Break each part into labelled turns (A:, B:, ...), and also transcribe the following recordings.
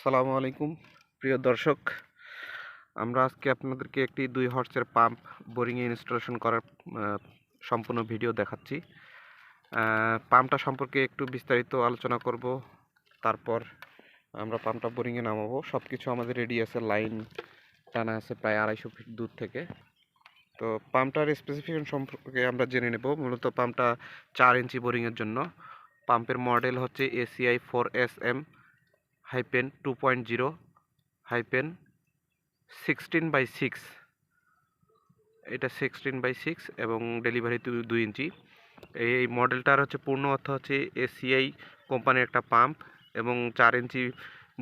A: আসসালামু আলাইকুম প্রিয় দর্শক, আমরা আজকে আপনাদেরকে একটি 2 হর্সের পাম্প বোরিংয়ে ইনস্টলেশন করার সম্পূর্ণ ভিডিও দেখাচ্ছি। পাম্পটা সম্পর্কে একটু বিস্তারিত আলোচনা করব, তারপর আমরা পাম্পটা বোরিংয়ে নামাবো। সব কিছু আমাদের রেডি আছে, লাইন টানা আছে প্রায় 250 ফিট দূর থেকে। তো পাম্পটার স্পেসিফিকেশন সম্পর্কে আমরা জেনে নেব। মূলত পাম্পটা 4 ইঞ্চি বোরিংয়ের জন্য। পাম্পের মডেল হচ্ছে ACI 4SM-2.0-16/6। এটা 16/6 এবং ডেলিভারি 2 ইঞ্চি। এই মডেলটার হচ্ছে পূর্ণ অর্থ হচ্ছে ACI কোম্পানির একটা পাম্প এবং 4 ইঞ্চি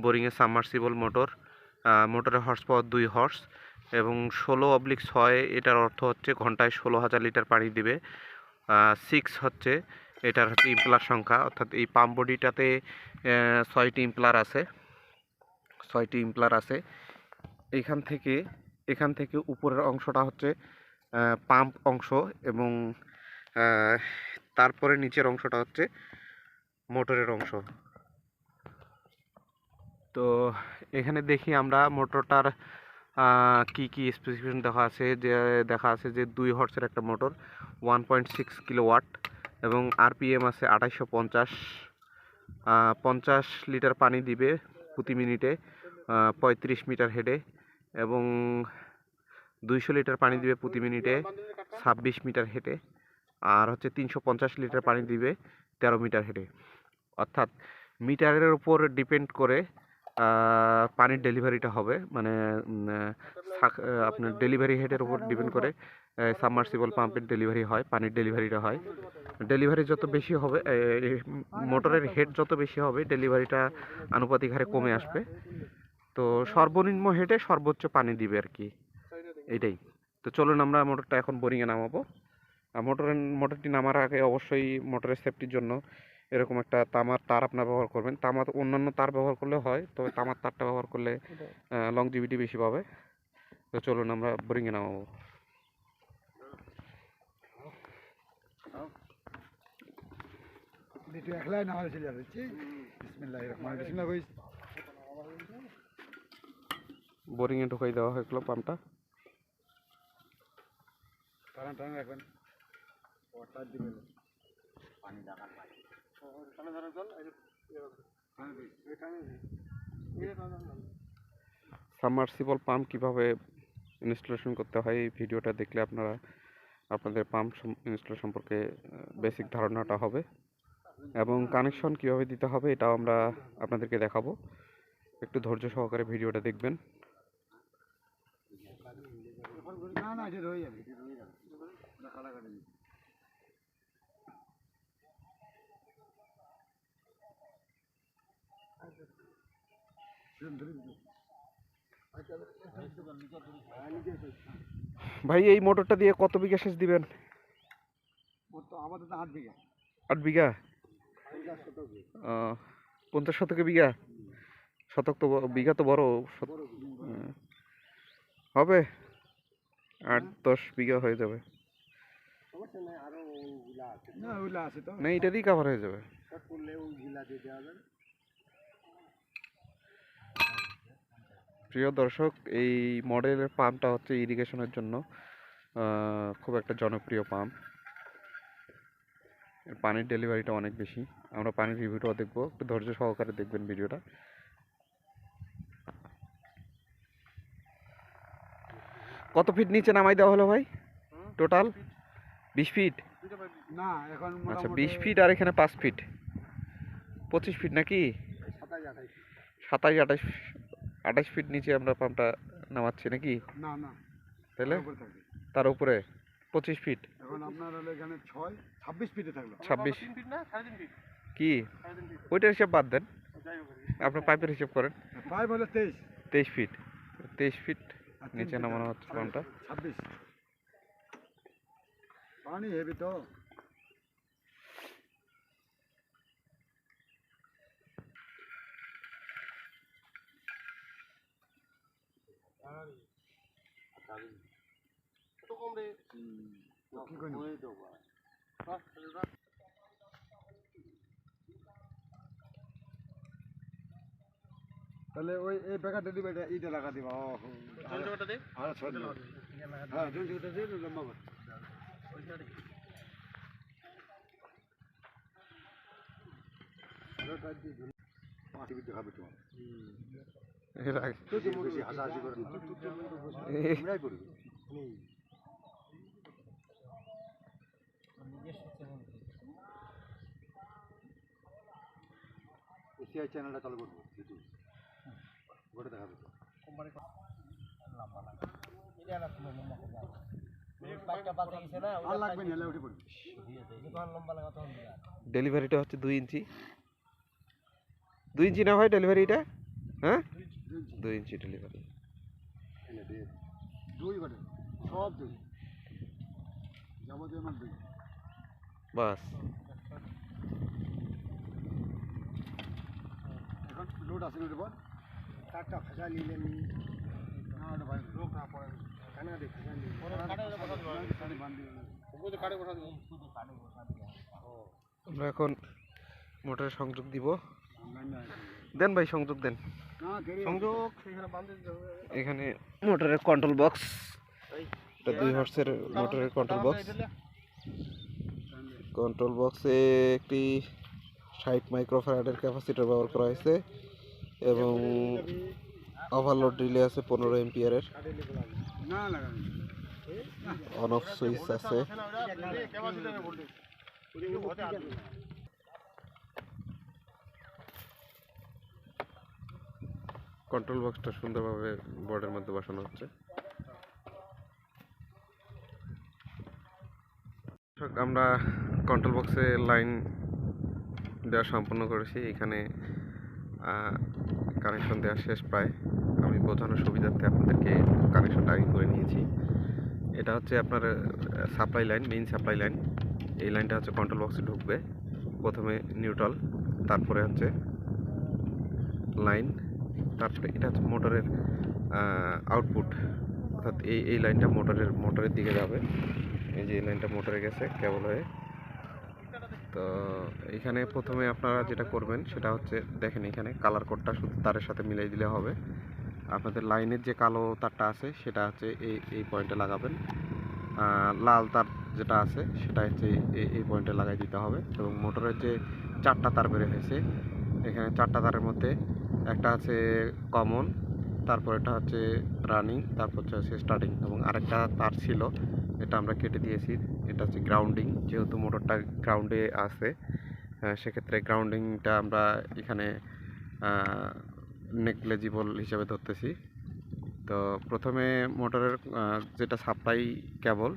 A: বোরিংয়ে সাবমার্সিবল মোটর। মোটরের হর্স পাওয়ার 2 হর্স এবং 16/6। এটার অর্থ হচ্ছে ঘন্টায় 16,000 লিটার পানি দিবে। 6 হচ্ছে এটার হচ্ছে ইম্পলার সংখ্যা, অর্থাৎ এই পাম্প বডিটাতে 6টি ইম্পলার আছে। 6টি ইম্পলার আছে। এখান থেকে উপরের অংশটা হচ্ছে পাম্প অংশ এবং তারপরে নিচের অংশটা হচ্ছে মোটরের অংশ। তো এখানে দেখি আমরা মোটরটার কি কি স্পেসিফিকেশন দেখা আছে যে 2 হর্সের একটা মোটর, 1.6 কিলোওয়াট এবং আরপিএম আছে 2850। 50 লিটার পানি দিবে প্রতি মিনিটে 35 মিটার হেডে এবং 200 লিটার পানি দিবে প্রতি মিনিটে 26 মিটার হেডে, আর হচ্ছে 350 লিটার পানি দিবে 13 মিটার হেডে। অর্থাৎ মিটারের উপর ডিপেন্ড করে পানির ডেলিভারিটা হবে, মানে আপনার ডেলিভারি হেডের উপর ডিপেন্ড করে সাবমার্সিবল পাম্পের ডেলিভারি হয়, পানির ডেলিভারিটা হয়। ডেলিভারি যত বেশি হবে, মোটরের হেড যত বেশি হবে, ডেলিভারিটা আনুপাতিক হারে কমে আসবে। তো সর্বনিম্ন হেডে সর্বোচ্চ পানি দিবে আর কি, এইটাই। তো চলুন আমরা মোটরটা এখন বোরিংয়ে নামাবো। মোটরটি নামার আগে অবশ্যই মোটরের সেফটির জন্য এরকম একটা তামার তার আপনার ব্যবহার করবেন। তামার অন্যান্য তার ব্যবহার করলে হয়, তবে তামার তারটা ব্যবহার করলে লংজিভিটি বেশি পাবে। তো চলুন আমরা বোরিংয়ে নামাবো। বোরিংয়ে ঢুকাই দেওয়া হয়েছিল পাম্পটা। সাবমার্সিবল পাম্প কিভাবে ইনস্টলেশন করতে হয় এই ভিডিওটা দেখলে আপনাদের পাম্প ইনস্টল সম্পর্কে বেসিক ধারণাটা হবে এবং কানেকশন কিভাবে দিতে হবে এটাও আমরা আপনাদেরকে দেখাবো। একটু ধৈর্য সহকারে ভিডিওটা দেখবেন। ভাই, এই মোটরটা দিয়ে কত বিঘা সেচ দিবেন? 8 বিঘা। 50 শতকে বিঘা? শতক তো বিঘা তো বড় হবে, 8-10 বিঘা হয়ে যাবে। না, এটা দিয়ে কাভার হয়ে যাবে। প্রিয় দর্শক, এই মডেলের পাম্পটা হচ্ছে ইরিগেশনের জন্য খুব একটা জনপ্রিয় পাম্প। পানির ডেলিভারিটা অনেক বেশি। আমরা পানির রিভিউটাও দেখবো, একটু ধৈর্য সহকারে দেখবেন ভিডিওটা। কত ফিট নিচে নামাই দেওয়া হলো ভাই? টোটাল 20 ফিট না এখন? আচ্ছা, 20 ফিট আর এখানে 5 ফিট, 25 ফিট নাকি? 27-28 ফিট নিচে আমরা পাম্পটা নামাচ্ছি নাকি? না না, তাহলে তার উপরে 25 ফিট। এখন আপনার হলো এখানে 26 ফিটে থাকলো। 26 ফিট না, 3.5 ফিট কি? ওইটার হিসাব বাদ দেন, আপনার পাইপের হিসাব করেন। পাইপ হলো 23 ফিট। 23 ফিট নিচে নামানো হচ্ছে পাম্পটা। 26 পানি হেভি তো। কি করি?
B: তাহলে ওই এই প্যাকেটটা দিবে, এটা ইটা লাগা দিবা। ও জলজোগাটা দে। হ্যাঁ ছোট হ্যাঁ জলজোগাটা দে, লম্বা কর। ওটা দিয়ে দিন। মাটি বিতে খাবে তোমার।
A: এর আগে
B: তো বেশি হাসাহাসি করে না। আমরাই করি। এসিআই চ্যানেলটা চালু করবো ইউটিউব গোটা দেখাবে তো।
A: ডেলিভারিটা হচ্ছে 2 ইঞ্চি। 2 ইঞ্চি না ভাই ডেলিভারিটা? হ্যাঁ 2 ইঞ্চি ডেলিভারি।
B: দুই ঘটে সব দুই যাবতীয় আমার দুই
A: বাস।
B: এখন লোড আসে না পর কাঠটা ফেসা নিলেন না ওটা ভাই লোক না পড়ে কেন দেখ ফেসা নিলেন
A: আমরা এখন মোটরের সংযোগ দিব। দেন ভাই সংযোগ দেন।
B: সংযোগ
A: এখানে মোটরের কন্ট্রোল বক্স, এটা 2 হর্সের মোটরের কন্ট্রোল বক্স। কন্ট্রোল বক্সে একটি 60 মাইক্রোফ্যারাডের ক্যাপাসিটর ব্যবহার করা হয়েছে এবং ওভারলোড রিলে আছে 15 এম্পিয়ারের। অন অফ সুইচ আছে। কন্ট্রোল বক্সটা সুন্দরভাবে বোর্ডের মধ্যে বসানো হচ্ছে। আমরা কন্ট্রোল বক্সে লাইন দেওয়া সম্পূর্ণ করেছি। এখানে কানেকশন দেওয়া শেষ প্রায়। আমি বোঝানোর সুবিধার্থে আপনাদেরকে কানেকশনটা আগে করে নিয়েছি। এটা হচ্ছে আপনার supply line, main supply line. এই লাইনটা হচ্ছে কন্ট্রোল বক্সে ঢুকবে। প্রথমে নিউট্রাল, তারপরে হচ্ছে লাইন, তারপরে এটা হচ্ছে মোটরের আউটপুট, অর্থাৎ এই লাইনটা মোটরের দিকে যাবে। এই যে এই লাইনটা মোটরে গেছে কেবল হয়ে। তো এখানে প্রথমে আপনারা যেটা করবেন সেটা হচ্ছে দেখেন এখানে কালার কোডটা শুধু তারের সাথে মিলাই দিলে হবে। আপনাদের লাইনের যে কালো তারটা আছে সেটা হচ্ছে এই পয়েন্টে লাগাবেন। লাল তার যেটা আছে সেটা হচ্ছে এই পয়েন্টে লাগাই দিতে হবে। এবং মোটরের যে 4টা তার বের হয়েছে, এখানে 4টা তারের মধ্যে একটা আছে কমন, তারপর এটা হচ্ছে রানিং, তারপর হচ্ছে স্টার্টিং, এবং আরেকটা তার ছিল এটা আমরা কেটে দিয়েছি। এটা হচ্ছে গ্রাউন্ডিং। যেহেতু মোটরটা গ্রাউন্ডে আছে, সেক্ষেত্রে গ্রাউন্ডিংটা আমরা এখানে নেগলিজিবল হিসেবে ধরতেছি। তো প্রথমে মোটরের যেটা সাপ্লাই কেবল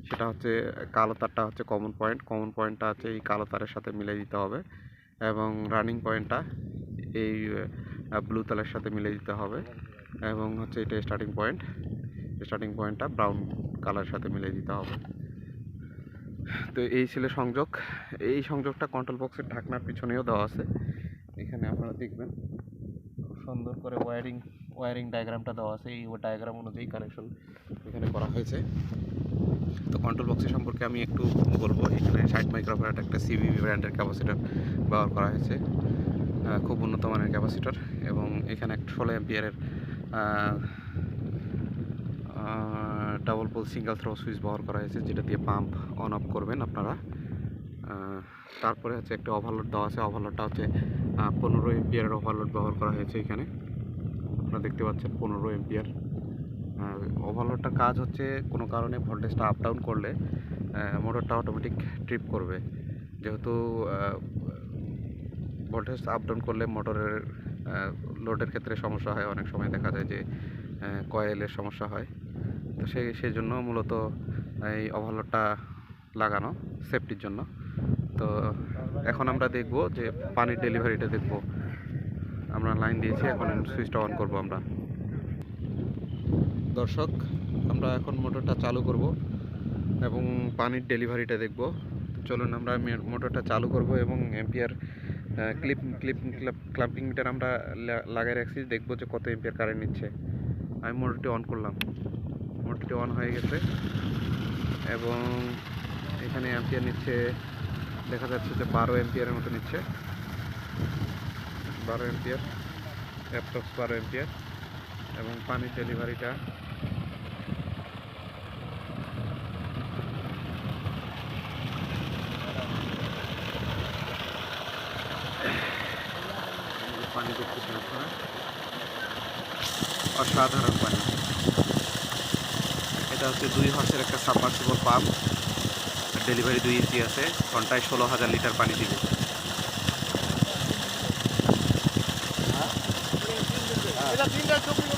A: সেটা হচ্ছে কালো তারটা হচ্ছে কমন পয়েন্টটা হচ্ছে এই কালো তারের সাথে মিলাই দিতে হবে, এবং রানিং পয়েন্টটা এই ব্লু তারের সাথে মিলাই দিতে হবে, এবং হচ্ছে এটা স্টার্টিং পয়েন্টটা ব্রাউন কালারের সাথে মিলাই দিতে হবে। তো এই ছিল সংযোগ। এই সংযোগটা কন্ট্রোল বক্সের ঢাকনার পিছনেও দেওয়া আছে। এখানে আপনারা দেখবেন সুন্দর করে ওয়ারিং ডায়াগ্রামটা দেওয়া আছে। এই ডায়াগ্রাম অনুযায়ী কানেকশন এখানে করা হয়েছে। তো কন্ট্রোল বক্সের সম্পর্কে আমি একটু বলবো। এখানে 60 মাইক্রোফ্যারাড একটা সিভিভি ব্র্যান্ডের ক্যাপাসিটর ব্যবহার করা হয়েছে, খুব উন্নত মানের ক্যাপাসিটর। এবং এখানে একটা 16 এম্পিয়ারের double pole single throw switch ব্যবহার করা হয়েছে, যেটা দিয়ে পাম্প অন অফ করবেন আপনারা। তারপরে হচ্ছে একটা ওভারলোড দেওয়া আছে। ওভারলোডটা হচ্ছে 15 এম্পিয়ারের ওভারলোড ব্যবহার করা হয়েছে। এখানে আপনারা দেখতে পাচ্ছেন 15 এম্পিয়ার। ওভারলোডটার কাজ হচ্ছে কোনো কারণে ভোল্টেজটা আপ ডাউন করলে মোটরটা অটোমেটিক ট্রিপ করবে। যেহেতু ভোল্টেজ আপ ডাউন করলে মোটরের লোডের ক্ষেত্রে সমস্যা হয়, অনেক সময় দেখা যায় যে কয়েলের সমস্যা হয়। তো সেই জন্য মূলত এই ওভারলোডটা লাগানো সেফটির জন্য। তো এখন আমরা দেখব যে পানির ডেলিভারিটা দেখব। আমরা লাইন দিয়েছি, এখন সুইচটা অন করব আমরা। দর্শক, আমরা এখন মোটরটা চালু করব এবং পানির ডেলিভারিটা দেখব। চলুন আমরা মোটরটা চালু করব এবং এম্পিয়ার ক্লাম্পিং মিটার আমরা লাগাই রাখছি, দেখব যে কত এম্পিয়ার কারেন্ট নিচ্ছে। আমি মোটরটি অন করলাম, মোটরটি অন হয়ে গেছে এবং এখানে এম্পিয়ার নিচ্ছে, দেখা যাচ্ছে যে 12 এম্পিয়ারের মতো নিচ্ছে। 12 এম্পিয়ার। অ্যাপ্রক্স 12 এম্পিয়ার এবং পানির ডেলিভারিটা পানি দেখতেছেন আপনারা, অসাধারণ পানি। এটা হচ্ছে 2 হর্সের একটা সাবমার্সিবল পাম্প, ডেলিভারি 2 ইঞ্চি আছে, ঘন্টায় 16,000 লিটার পানি দিবে।
B: এটা 3টা 24